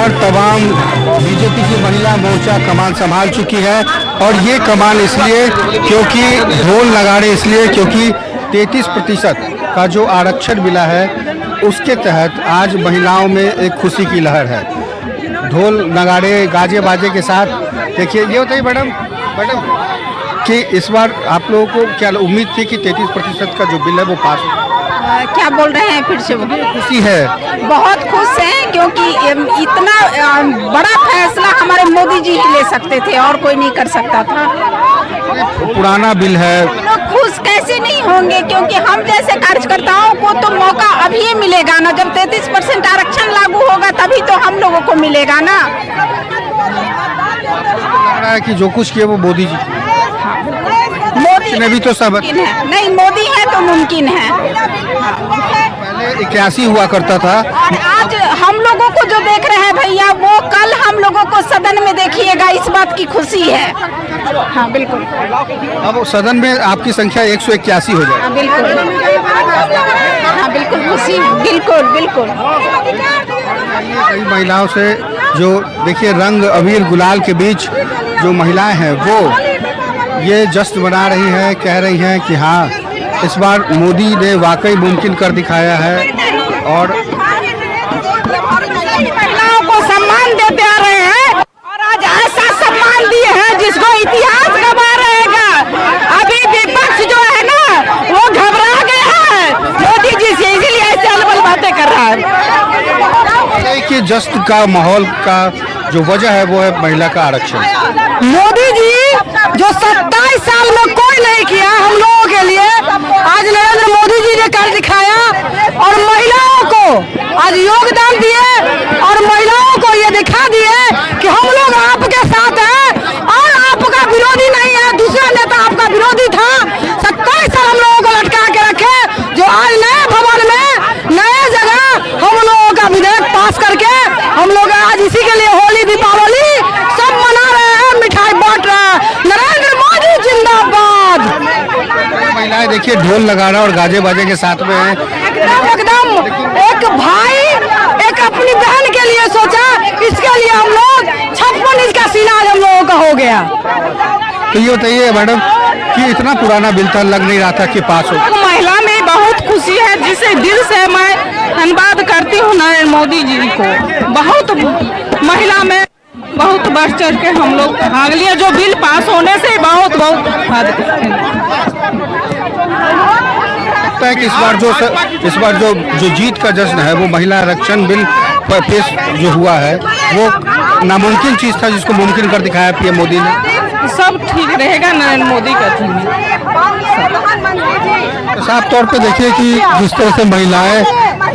पर तमाम बीजेपी की महिला मोर्चा कमान संभाल चुकी है। और ये कमान इसलिए क्योंकि ढोल नगाड़े, इसलिए क्योंकि 33% का जो आरक्षण मिला है उसके तहत आज महिलाओं में एक खुशी की लहर है। ढोल नगाड़े गाजे बाजे के साथ देखिए। ये बताइए मैडम कि इस बार आप लोगों को क्या उम्मीद थी कि 33% का जो बिल है वो पास हो? क्या बोल रहे हैं फिर से? खुशी है, बहुत खुश हैं क्योंकि इतना बड़ा फैसला हमारे मोदी जी ही ले सकते थे और कोई नहीं कर सकता था। पुराना बिल है। लोग खुश कैसे नहीं होंगे क्योंकि हम जैसे कार्यकर्ताओं को तो मौका अभी ही मिलेगा ना। जब 33% आरक्षण लागू होगा तभी तो हम लोगों को मिलेगा ना। लग रहा है कि जो कुछ किया वो मोदी जी मोदी ने भी तो सब है। नहीं, मोदी है तो मुमकिन है। पहले 81 हुआ करता था। और आज हम लोगों को जो देख रहे हैं भैया वो कल हम लोगों को सदन में देखिएगा, इस बात की खुशी है। हाँ बिल्कुल। अब सदन में आपकी संख्या 181 हो जाए। हाँ बिल्कुल, हाँ बिल्कुल खुशी है, बिल्कुल बिल्कुल। कई महिलाओं से जो देखिए रंग अबीर गुलाल के बीच जो महिलाएं हैं वो ये जश्न मना रही हैं, कह रही हैं कि हाँ इस बार मोदी ने वाकई मुमकिन कर दिखाया है। और महिलाओं को सम्मान देते आ रहे हैं और आज ऐसा सम्मान दिए हैं जिसको इतिहास गवा रहेगा। अभी विपक्ष जो है ना वो घबरा गया है मोदी जी से, इसीलिए ऐसे अलबल बातें कर रहा है। कि जश्न का माहौल का जो वजह है वो है महिला का आरक्षण। मोदी जी जो 27 साल में कोई नहीं किया हम लोगों के लिए, आज नरेंद्र मोदी जी ने कर दिखाया और महिलाओं को आज योगदान दिए और महिलाओं को ये दिखा दिए कि हम लोग आपके साथ हैं और आपका विरोधी नहीं है। दूसरा नेता आपका विरोधी था, 27 साल हम लोगों को लटका के रखे, जो आज नए भवन में नए जगह हम लोगों का विधेयक पास करके हम लोग आज इसी के लिए होली दीपावली सब मना रहे हैं, मिठाई बांट रहे हैं। नरेंद्र मोदी जिंदाबाद। महिलाएं देखिए ढोल नगाड़ा और गाजे बाजे के साथ में हैं। एकदम एक भाई एक अपनी बहन के लिए सोचा, इसके लिए हम लोग 56 इंच का सीना आज हम लोगों का हो गया। तो ये बताइए मैडम कि इतना पुराना बिल था, लग नहीं रहा था कि पास हो। महिला में बहुत खुशी है, जिसे दिल से मैं धन्यवाद करती हूँ नरेंद्र मोदी जी को। बहुत महिला में बहुत बढ़ चढ़ के हम लोग भाग लिया, जो बिल पास होने से बहुत लगता है कि इस बार जो जीत का जश्न है वो महिला आरक्षण बिल पर पेश जो हुआ है वो नामुमकिन चीज था जिसको मुमकिन कर दिखाया पीएम मोदी ने। सब ठीक रहेगा नरेंद्र मोदी का थी। तो साफ तौर पे देखिए कि जिस तरह से महिलाएं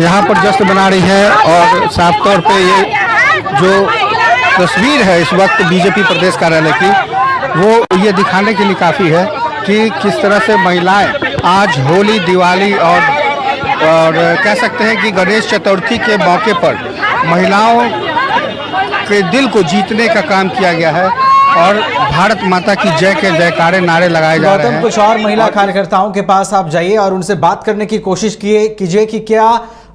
यहाँ पर जश्न मना रही है और साफ तौर पे ये जो तस्वीर है इस वक्त बीजेपी प्रदेश कार्यालय की वो ये दिखाने के लिए काफ़ी है कि किस तरह से महिलाएं आज होली दिवाली और कह सकते हैं कि गणेश चतुर्थी के मौके पर महिलाओं के दिल को जीतने का काम किया गया है और भारत माता की जय के जयकारे नारे लगाए जा रहे हैं। कुछ और महिला कार्यकर्ताओं के पास आप जाइए और उनसे बात करने की कोशिश कीजिए कि क्या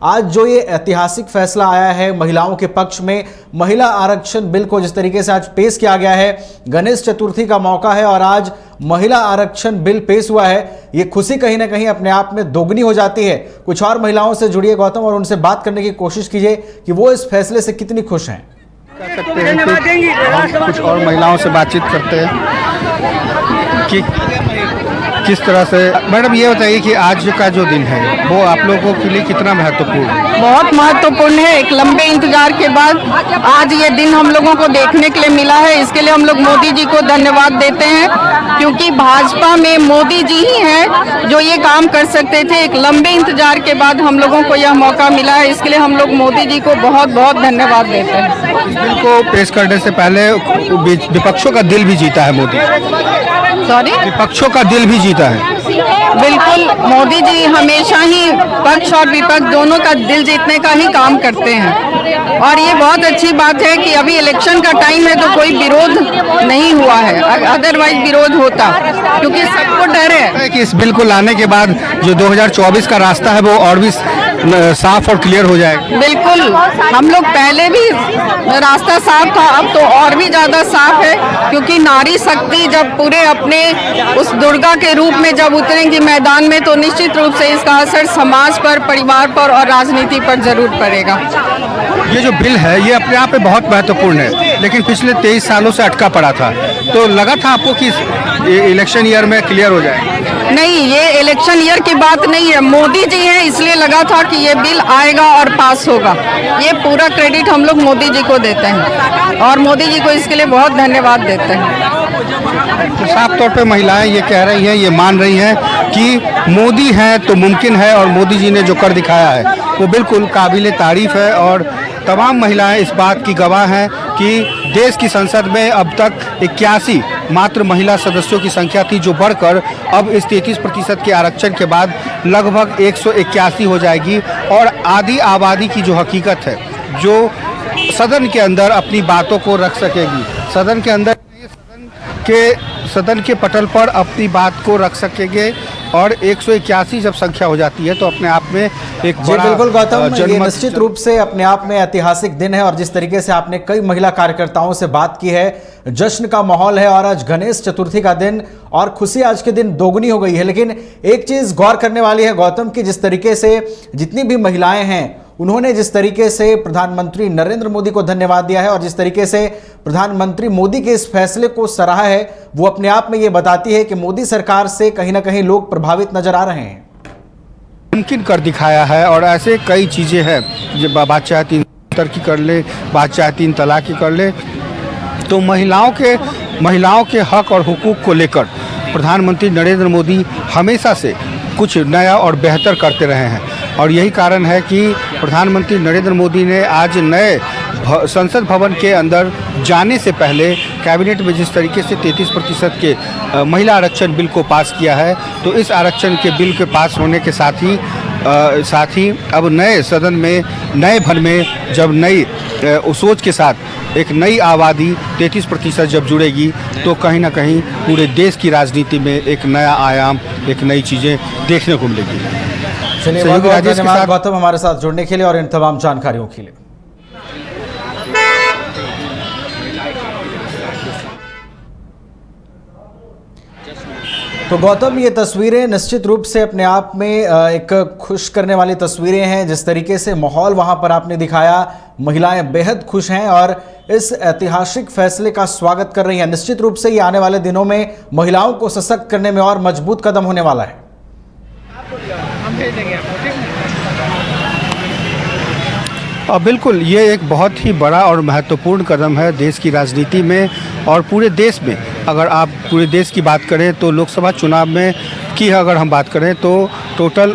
आज जो ये ऐतिहासिक फैसला आया है महिलाओं के पक्ष में, महिला आरक्षण बिल को जिस तरीके से आज पेश किया गया है, गणेश चतुर्थी का मौका है और आज महिला आरक्षण बिल पेश हुआ है, ये खुशी कहीं ना कहीं अपने आप में दोगुनी हो जाती है। कुछ और महिलाओं से जुड़िए गौतम और उनसे बात करने की कोशिश कीजिए कि वो इस फैसले से कितनी खुश हैं। कह सकते हैं कि हम कुछ और महिलाओं से बातचीत करते हैं कि किस तरह से। मैडम ये बताइए कि आज का जो दिन है वो आप लोगों के लिए कितना महत्वपूर्ण है? बहुत महत्वपूर्ण है। एक लंबे इंतजार के बाद आज ये दिन हम लोगों को देखने के लिए मिला है। इसके लिए हम लोग मोदी जी को धन्यवाद देते हैं क्योंकि भाजपा में मोदी जी ही हैं जो ये काम कर सकते थे। एक लंबे इंतजार के बाद हम लोगों को यह मौका मिला है, इसके लिए हम लोग मोदी जी को बहुत बहुत धन्यवाद देते हैं। इस बिल को पेश करने से पहले विपक्षों का दिल भी जीता है मोदी। सॉरी, विपक्षों का दिल भी जीता है। बिल्कुल, मोदी जी हमेशा ही पक्ष और विपक्ष दोनों का दिल जीतने का ही काम करते हैं और ये बहुत अच्छी बात है कि अभी इलेक्शन का टाइम है तो कोई विरोध नहीं हुआ है, अदरवाइज विरोध होता क्योंकि सबको डर है कि इस बिल को लाने के बाद जो 2024 का रास्ता है वो और भी साफ और क्लियर हो जाएगा? बिल्कुल, हम लोग पहले भी रास्ता साफ था, अब तो और भी ज़्यादा साफ है, क्योंकि नारी शक्ति जब पूरे अपने उस दुर्गा के रूप में जब उतरेंगी मैदान में, तो निश्चित रूप से इसका असर समाज पर, परिवार पर और राजनीति पर जरूर पड़ेगा। ये जो बिल है ये अपने आप में बहुत महत्वपूर्ण है, लेकिन पिछले 23 सालों से अटका पड़ा था, तो लगा था आपको कि इलेक्शन ईयर में क्लियर हो जाएगा? नहीं, ये इलेक्शन ईयर की बात नहीं है, मोदी जी हैं इसलिए लगा था कि ये बिल आएगा और पास होगा। ये पूरा क्रेडिट हम लोग मोदी जी को देते हैं और मोदी जी को इसके लिए बहुत धन्यवाद देते हैं। तो साफ तौर पे महिलाएं ये कह रही हैं, ये मान रही हैं कि मोदी हैं तो मुमकिन है, और मोदी जी ने जो कर दिखाया है वो बिल्कुल काबिले तारीफ है। और तमाम महिलाएं इस बात की गवाह हैं कि देश की संसद में अब तक 81 मात्र महिला सदस्यों की संख्या थी, जो बढ़कर अब इस 33% के आरक्षण के बाद लगभग 181 हो जाएगी। और आधी आबादी की जो हकीकत है, जो सदन के अंदर अपनी बातों को रख सकेगी, सदन के अंदर सदन के पटल पर अपनी बात को रख सकेंगे, और 181 जब संख्या हो जाती है तो अपने आप में एक बड़ा बिल्कुल गौतम, ये निश्चित रूप से अपने आप में ऐतिहासिक दिन है। और जिस तरीके से आपने कई महिला कार्यकर्ताओं से बात की है, जश्न का माहौल है, और आज गणेश चतुर्थी का दिन, और खुशी आज के दिन दोगुनी हो गई है। लेकिन एक चीज गौर करने वाली है गौतम, की जिस तरीके से जितनी भी महिलाएं हैं, उन्होंने जिस तरीके से प्रधानमंत्री नरेंद्र मोदी को धन्यवाद दिया है, और जिस तरीके से प्रधानमंत्री मोदी के इस फैसले को सराहा है, वो अपने आप में ये बताती है कि मोदी सरकार से कहीं ना कहीं लोग प्रभावित नजर आ रहे हैं। मुमकिन कर दिखाया है, और ऐसे कई चीज़ें हैं, जब बात चाहे 3 तरक्की कर ले, बात चाहे 3 तलाक की कर ले, तो महिलाओं के हक और हुकूक को लेकर प्रधानमंत्री नरेंद्र मोदी हमेशा से कुछ नया और बेहतर करते रहे हैं। और यही कारण है कि प्रधानमंत्री नरेंद्र मोदी ने आज नए संसद भवन के अंदर जाने से पहले कैबिनेट में जिस तरीके से 33% के महिला आरक्षण बिल को पास किया है, तो इस आरक्षण के बिल के पास होने के साथ ही अब नए सदन में, नए भवन में जब नई सोच के साथ एक नई आबादी 33% जब जुड़ेगी, तो कहीं ना कहीं पूरे देश की राजनीति में एक नया आयाम, एक नई चीज़ें देखने को मिलेगी। चलिए, बहुत धन्यवाद गौतम हमारे साथ जुड़ने के लिए और इन तमाम जानकारियों के लिए। तो गौतम, ये तस्वीरें निश्चित रूप से अपने आप में एक खुश करने वाली तस्वीरें हैं। जिस तरीके से माहौल वहां पर आपने दिखाया, महिलाएं बेहद खुश हैं और इस ऐतिहासिक फैसले का स्वागत कर रही हैं। निश्चित रूप से ये आने वाले दिनों में महिलाओं को सशक्त करने में और मजबूत कदम होने वाला है। बिल्कुल, ये एक बहुत ही बड़ा और महत्वपूर्ण कदम है देश की राजनीति में और पूरे देश में। अगर आप पूरे देश की बात करें तो लोकसभा चुनाव में की अगर हम बात करें तो टोटल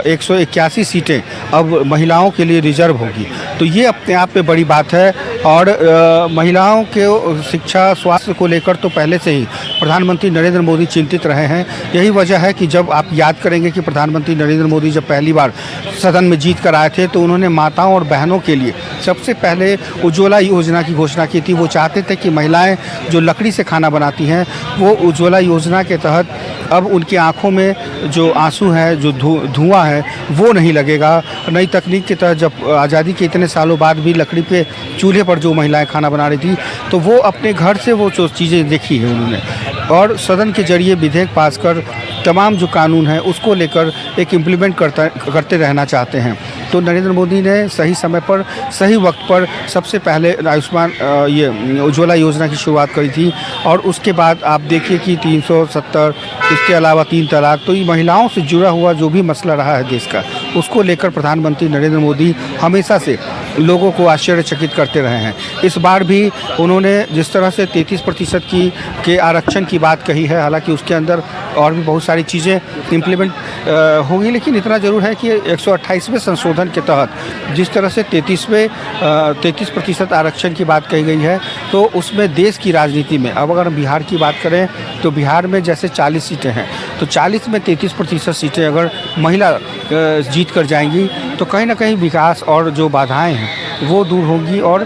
181 सीटें अब महिलाओं के लिए रिजर्व होगी, तो ये अपने आप में बड़ी बात है। और महिलाओं के शिक्षा, स्वास्थ्य को लेकर तो पहले से ही प्रधानमंत्री नरेंद्र मोदी चिंतित रहे हैं। यही वजह है कि जब आप याद करेंगे कि प्रधानमंत्री नरेंद्र मोदी जब पहली बार सदन में जीत कर आए थे, तो उन्होंने माताओं और बहनों के लिए सबसे पहले उज्ज्वला योजना की घोषणा की थी। वो चाहते थे कि महिलाएं जो लकड़ी से खाना बनाती हैं, वो उज्ज्वला योजना के तहत अब उनकी आंखों में जो आंसू है, जो धुआं है, वो नहीं लगेगा। नई तकनीक के तहत जब आज़ादी के इतने सालों बाद भी लकड़ी पे चूल्हे पर जो महिलाएं खाना बना रही थी, तो वो अपने घर से वो जो चीज़ें देखी है उन्होंने, और सदन के जरिए विधेयक पास कर तमाम जो कानून है उसको लेकर एक इम्प्लीमेंट करते रहना चाहते हैं। तो नरेंद्र मोदी ने सही समय पर, सही वक्त पर सबसे पहले आयुष्मान ये उज्ज्वला योजना की शुरुआत करी थी, और उसके बाद आप देखिए कि 370, इसके अलावा 3 तलाक, तो ये महिलाओं से जुड़ा हुआ जो भी मसला रहा है देश का, उसको लेकर प्रधानमंत्री नरेंद्र मोदी हमेशा से लोगों को आश्चर्यचकित करते रहे हैं। इस बार भी उन्होंने जिस तरह से 33% के आरक्षण की बात कही है, हालांकि उसके अंदर और भी बहुत सारी चीज़ें इम्प्लीमेंट होगी, लेकिन इतना ज़रूर है कि 128वें संशोधन के तहत जिस तरह से 33% आरक्षण की बात कही गई है, तो उसमें देश की राजनीति में, अब अगर बिहार की बात करें तो बिहार में जैसे 40 सीटें हैं, तो 40 में 33% सीटें अगर महिला जीत कर जाएंगी, तो कहीं ना कहीं विकास और जो बाधाएं हैं वो दूर होंगी, और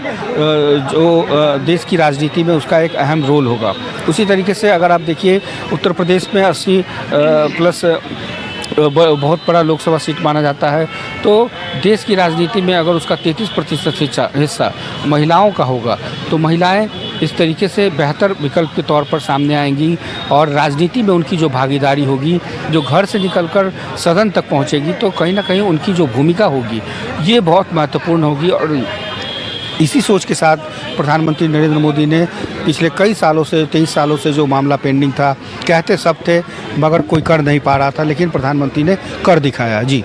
जो देश की राजनीति में उसका एक अहम रोल होगा। उसी तरीके से अगर आप देखिए उत्तर प्रदेश में 80+ बहुत बड़ा लोकसभा सीट माना जाता है। तो देश की राजनीति में अगर उसका 33% हिस्सा महिलाओं का होगा तो महिलाएं इस तरीके से बेहतर विकल्प के तौर पर सामने आएंगी और राजनीति में उनकी जो भागीदारी होगी, जो घर से निकलकर सदन तक पहुंचेगी, तो कहीं ना कहीं उनकी जो भूमिका होगी ये बहुत महत्वपूर्ण होगी। और इसी सोच के साथ प्रधानमंत्री नरेंद्र मोदी ने पिछले कई सालों से 23 सालों से जो मामला पेंडिंग था, कहते सब थे मगर कोई कर नहीं पा रहा था, लेकिन प्रधानमंत्री ने कर दिखाया। जी,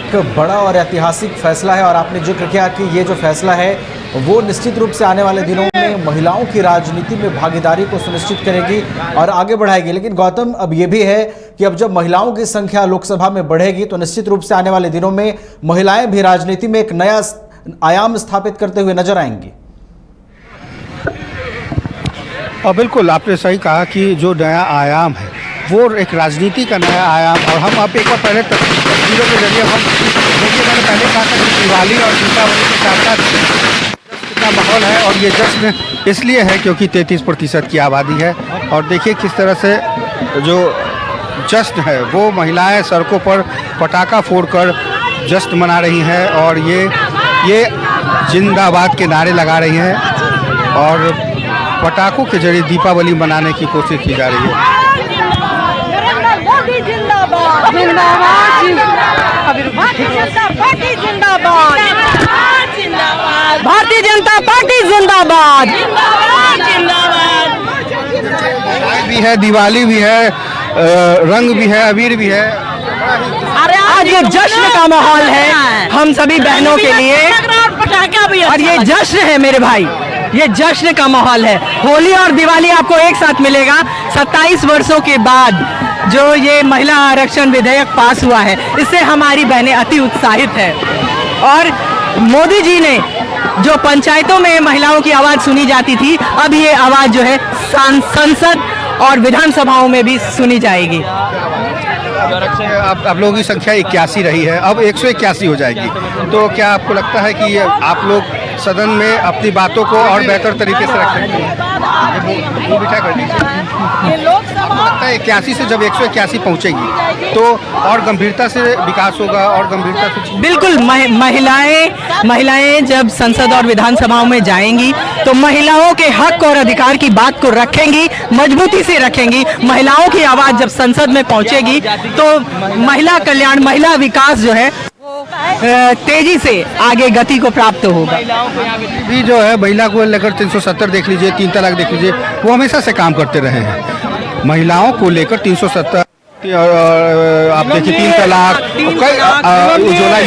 एक बड़ा और ऐतिहासिक फैसला है और आपने जिक्र किया कि ये जो फैसला है वो निश्चित रूप से आने वाले दिनों में महिलाओं की राजनीति में भागीदारी को सुनिश्चित करेगी और आगे बढ़ाएगी। लेकिन गौतम, अब ये भी है कि अब जब महिलाओं की संख्या लोकसभा में बढ़ेगी तो निश्चित रूप से आने वाले दिनों में महिलाएं भी राजनीति में एक नया आयाम स्थापित करते हुए नजर आएंगी। और बिल्कुल आपने सही कहा कि जो नया आयाम है वो एक राजनीति का नया आयाम। और हम आप एक बार पहले तस्वीरों के जरिए हम देखिए, मैंने पहले कहा था कि दिवाली और दीपावली के साथ साथ कितना माहौल है। और ये जश्न इसलिए है क्योंकि 33% की आबादी है। और देखिए किस तरह से जो जश्न है वो महिलाएं सड़कों पर पटाखा फोड़कर जश्न मना रही हैं और ये जिंदाबाद के नारे लगा रही हैं और पटाखों के जरिए दीपावली मनाने की कोशिश की जा रही है। भारतीय जनता पार्टी जिंदाबाद। भी है, दिवाली भी है, रंग भी है, अबीर भी है। अरे आज ये जश्न का माहौल है हम सभी बहनों के लिए और ये जश्न है मेरे भाई, ये जश्न का माहौल है। होली और दिवाली आपको एक साथ मिलेगा। 27 वर्षों के बाद जो ये महिला आरक्षण विधेयक पास हुआ है, इससे हमारी बहनें अति उत्साहित है। और मोदी जी ने जो पंचायतों में महिलाओं की आवाज़ सुनी जाती थी, अब ये आवाज़ जो है संसद और विधानसभाओं में भी सुनी जाएगी। आप लोगों की संख्या 81 रही है, अब 181 हो जाएगी। तो क्या आपको लगता है कि आप लोग सदन में अपनी बातों को और बेहतर तरीके से रखेंगे? वो बिठा कर दीजिए। लगता है 81 से जब 181 पहुंचेगी तो और गंभीरता से विकास होगा और गंभीरता से बिल्कुल महिलाएं जब संसद और विधानसभाओं में जाएंगी तो महिलाओं के हक और अधिकार की बात को रखेंगी, मजबूती से रखेंगी। महिलाओं की आवाज जब संसद में पहुंचेगी तो महिला कल्याण, महिला विकास जो है तेजी से आगे गति को प्राप्त होगा। भी जो है महिला को लेकर 370 देख लीजिए, 3 तलाक देख लीजिए, वो हमेशा से काम करते रहे हैं। महिलाओं को लेकर 370 आप देखिए 3 तलाक, उज्ज्वला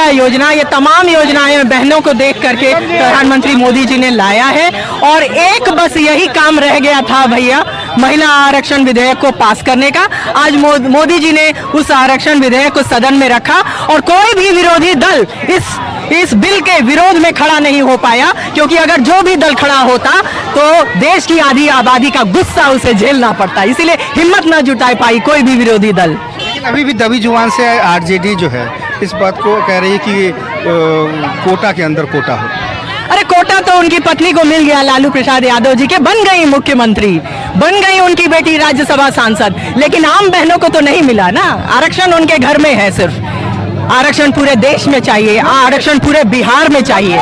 योजना, ये तमाम योजनाएं बहनों को देख करके प्रधानमंत्री मोदी जी ने लाया है। और एक बस यही काम रह गया था भैया, महिला आरक्षण विधेयक को पास करने का। आज मोदी जी ने उस आरक्षण विधेयक को सदन में रखा और कोई भी विरोधी दल इस बिल के विरोध में खड़ा नहीं हो पाया, क्योंकि अगर जो भी दल खड़ा होता तो देश की आधी आबादी का गुस्सा उसे झेलना पड़ता। इसीलिए हिम्मत न जुटा पाई कोई भी विरोधी दल। लेकिन अभी भी दबी जुबान से आरजेडी जो है इस बात को कह रही है कि कोटा के अंदर कोटा हो। अरे कोटा तो उनकी पत्नी को मिल गया, लालू प्रसाद यादव जी के, बन गई मुख्यमंत्री, बन गई उनकी बेटी राज्यसभा सांसद, लेकिन आम बहनों को तो नहीं मिला ना। आरक्षण उनके घर में है, सिर्फ आरक्षण पूरे देश में चाहिए, आरक्षण पूरे बिहार में चाहिए।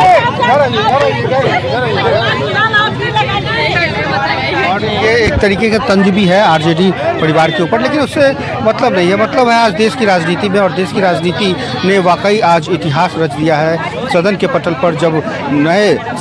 और ये एक तरीके का तंज भी है आरजेडी परिवार के ऊपर, लेकिन उससे मतलब नहीं है। मतलब है आज देश की राजनीति में, और देश की राजनीति ने वाकई आज इतिहास रच दिया है। सदन के पटल पर जब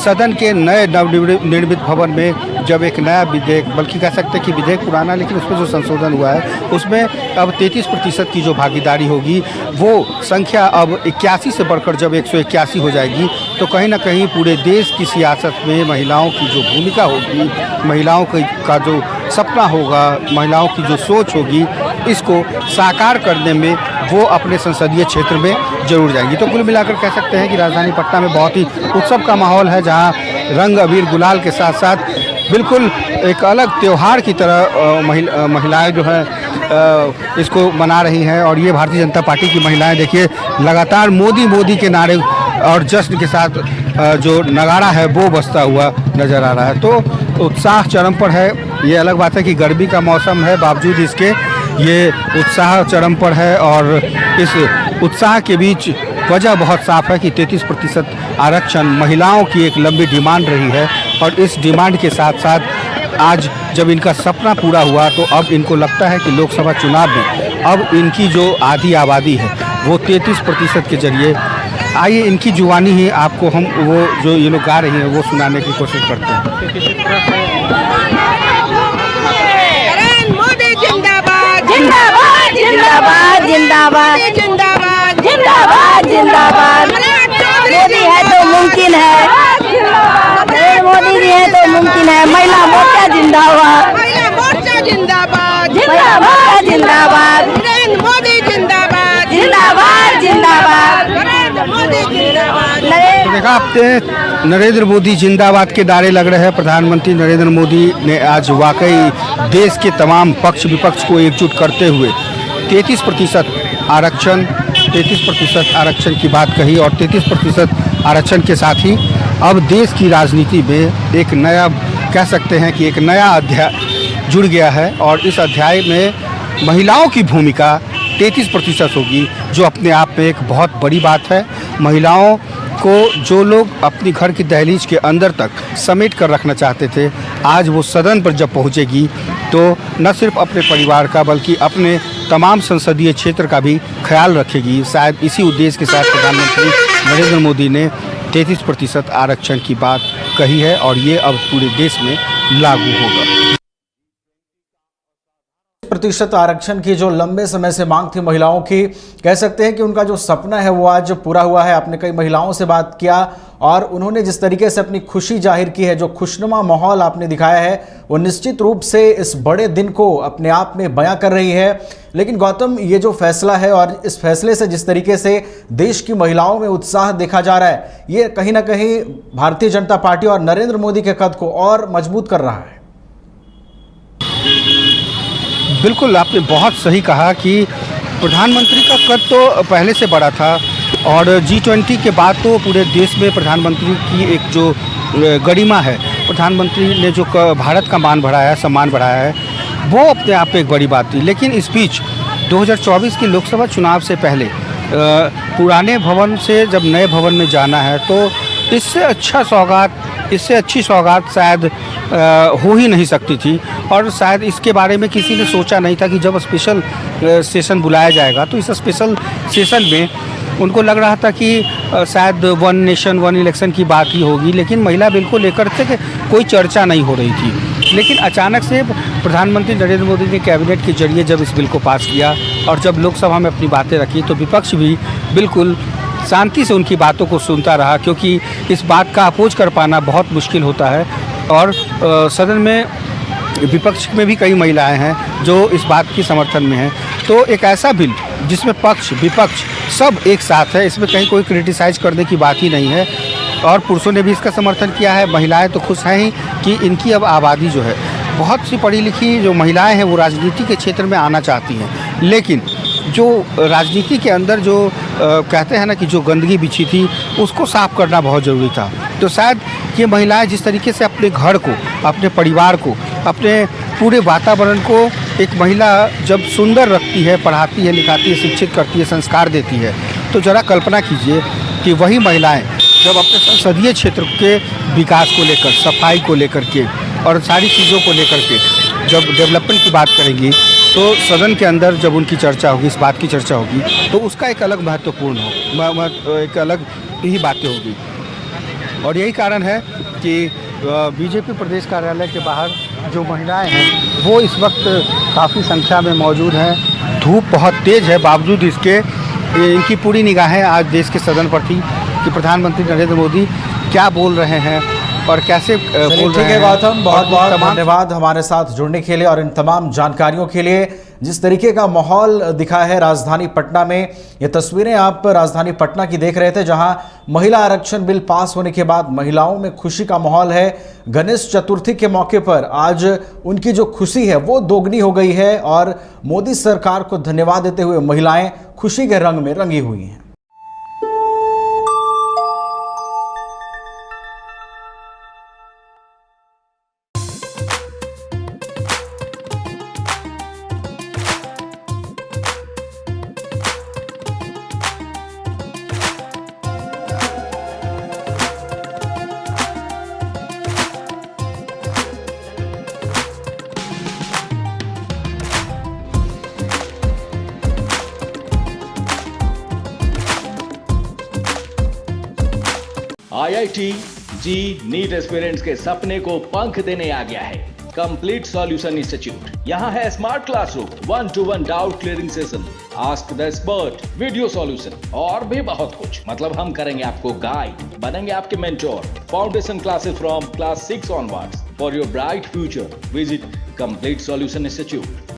सदन के नए नवनिर्मित भवन में जब एक नया विधेयक, बल्कि कह सकते हैं कि विधेयक पुराना, लेकिन उसमें जो संशोधन हुआ है उसमें अब 33% की जो भागीदारी होगी वो संख्या अब 81 से बढ़कर जब 181 हो जाएगी, तो कहीं ना कहीं पूरे देश की सियासत में महिलाओं की जो भूमिका होगी, महिलाओं का जो सपना होगा, महिलाओं की जो सोच होगी, इसको साकार करने में वो अपने संसदीय क्षेत्र में जरूर जाएंगी। तो कुल मिलाकर कह सकते हैं कि राजधानी पटना में बहुत ही उत्सव का माहौल है, जहां रंग अबीर गुलाल के साथ साथ बिल्कुल एक अलग त्यौहार की तरह महिलाएं जो है इसको मना रही हैं। और ये भारतीय जनता पार्टी की महिलाएं देखिए लगातार मोदी मोदी के नारे और जश्न के साथ जो नगाड़ा है वो बजता हुआ नज़र आ रहा है। तो उत्साह चरम पर है। ये अलग बात है कि गर्मी का मौसम है, बावजूद इसके ये उत्साह चरम पर है। और इस उत्साह के बीच वजह बहुत साफ है कि 33% आरक्षण महिलाओं की एक लंबी डिमांड रही है, और इस डिमांड के साथ साथ आज जब इनका सपना पूरा हुआ तो अब इनको लगता है कि लोकसभा चुनाव में अब इनकी जो आधी आबादी है वो 33% के जरिए। आइए इनकी जुबानी ही आपको हम वो जो ये लोग गा रही हैं वो सुनाने की कोशिश करते हैं। मोदी जिंदाबाद जिंदाबाद जिंदाबाद जिंदाबाद जिंदाबाद जिंदाबाद जिंदाबाद। मोदी है तो मुमकिन है, मोदी जी है तो मुमकिन है। महिला मोर्चा जिंदाबाद, महिला मोर्चा जिंदाबाद महिला मोर्चा जिंदाबाद, नरेंद्र मोदी जिंदाबाद जिंदाबाद जिंदाबाद। नरेंद्र मोदी जिंदाबाद। तो देखा आपने नरेंद्र मोदी जिंदाबाद के नारे लग रहे हैं। प्रधानमंत्री नरेंद्र मोदी ने आज वाकई देश के तमाम पक्ष विपक्ष को एकजुट करते हुए 33% आरक्षण की बात कही, और 33% आरक्षण के साथ ही अब देश की राजनीति में एक नया, कह सकते हैं कि एक नया अध्याय जुड़ गया है। और इस अध्याय में महिलाओं की भूमिका 33% होगी, जो अपने आप में एक बहुत बड़ी बात है। महिलाओं को जो लोग अपनी घर की दहलीज के अंदर तक समेट कर रखना चाहते थे, आज वो सदन पर जब पहुंचेगी तो न सिर्फ अपने परिवार का बल्कि अपने तमाम संसदीय क्षेत्र का भी ख्याल रखेगी। शायद इसी उद्देश्य के साथ प्रधानमंत्री नरेंद्र मोदी ने 33% आरक्षण की बात कही है, और ये अब पूरे देश में लागू होगा। प्रतिशत आरक्षण की जो लंबे समय से मांग थी महिलाओं की, कह सकते हैं कि उनका जो सपना है वो आज पूरा हुआ है। आपने कई महिलाओं से बात किया और उन्होंने जिस तरीके से अपनी खुशी जाहिर की है, जो खुशनुमा माहौल आपने दिखाया है, वो निश्चित रूप से इस बड़े दिन को अपने आप में बयां कर रही है। लेकिन गौतम, ये जो फैसला है और इस फैसले से जिस तरीके से देश की महिलाओं में उत्साह देखा जा रहा है, ये कहीं ना कहीं भारतीय जनता पार्टी और नरेंद्र मोदी के कद को और मजबूत कर रहा है। बिल्कुल, आपने बहुत सही कहा कि प्रधानमंत्री का कद तो पहले से बड़ा था, और G20 के बाद तो पूरे देश में प्रधानमंत्री की एक जो गरिमा है, प्रधानमंत्री ने जो भारत का मान बढ़ाया है, सम्मान बढ़ाया है, वो अपने आप में एक बड़ी बात थी। लेकिन इस बीच 2024 के लोकसभा चुनाव से पहले पुराने भवन से जब नए भवन में जाना है, तो इससे अच्छी सौगात शायद हो ही नहीं सकती थी। और शायद इसके बारे में किसी ने सोचा नहीं था कि जब स्पेशल सेशन बुलाया जाएगा तो इस स्पेशल सेशन में उनको लग रहा था कि शायद वन नेशन वन इलेक्शन की बात ही होगी, लेकिन महिला बिल को लेकर के कोई चर्चा नहीं हो रही थी। लेकिन अचानक से प्रधानमंत्री नरेंद्र मोदी ने कैबिनेट के जरिए जब इस बिल को पास किया और जब लोकसभा में अपनी बातें रखी, तो विपक्ष भी बिल्कुल शांति से उनकी बातों को सुनता रहा, क्योंकि इस बात का अपोज कर पाना बहुत मुश्किल होता है। और सदन में विपक्ष में भी कई महिलाएं हैं जो इस बात की समर्थन में हैं। तो एक ऐसा बिल जिसमें पक्ष विपक्ष सब एक साथ है, इसमें कहीं कोई क्रिटिसाइज करने की बात ही नहीं है। और पुरुषों ने भी इसका समर्थन किया है। महिलाएं तो खुश हैं ही कि इनकी अब आबादी जो है, बहुत सी पढ़ी लिखी जो महिलाएं हैं वो राजनीति के क्षेत्र में आना चाहती हैं, लेकिन जो राजनीति के अंदर जो कहते हैं ना कि जो गंदगी बिछी थी उसको साफ करना बहुत ज़रूरी था। तो शायद ये महिलाएं जिस तरीके से अपने घर को, अपने परिवार को, अपने पूरे वातावरण को एक महिला जब सुंदर रखती है, पढ़ाती है, लिखाती है, शिक्षित करती है, संस्कार देती है, तो ज़रा कल्पना कीजिए कि वही महिलाएं जब अपने संसदीय क्षेत्र के विकास को लेकर, सफाई को लेकर के और सारी चीज़ों को लेकर के जब डेवलपमेंट की बात करेंगी, तो सदन के अंदर जब उनकी चर्चा होगी, इस बात की चर्चा होगी, तो उसका एक अलग महत्वपूर्ण एक अलग ही बातें होगी। और यही कारण है कि बीजेपी प्रदेश कार्यालय के बाहर जो महिलाएं हैं वो इस वक्त काफ़ी संख्या में मौजूद हैं। धूप बहुत तेज़ है, बावजूद इसके इनकी पूरी निगाहें आज देश के सदन पर थी कि प्रधानमंत्री नरेंद्र मोदी क्या बोल रहे हैं और कैसे बोल रहे हैं। गौतम, बहुत बहुत धन्यवाद हमारे साथ जुड़ने के लिए और इन तमाम जानकारियों के लिए। जिस तरीके का माहौल दिखा है राजधानी पटना में, ये तस्वीरें आप राजधानी पटना की देख रहे थे, जहां महिला आरक्षण बिल पास होने के बाद महिलाओं में खुशी का माहौल है। गणेश चतुर्थी के मौके पर आज उनकी जो खुशी है वो दोगुनी हो गई है और मोदी सरकार को धन्यवाद देते हुए महिलाएं खुशी के रंग में रंगी हुई हैं। IIT जी नीट एस्पिरेंट्स के सपने को पंख देने आ गया है कंप्लीट सॉल्यूशन इंस्टीट्यूट। यहाँ है smart classroom, 1-to-1 doubt clearing session, ask the expert, video solution और भी बहुत कुछ। मतलब हम करेंगे आपको गाइड, बनेंगे आपके mentor. Foundation classes from class 6 onwards for your bright future. Visit complete solution institute.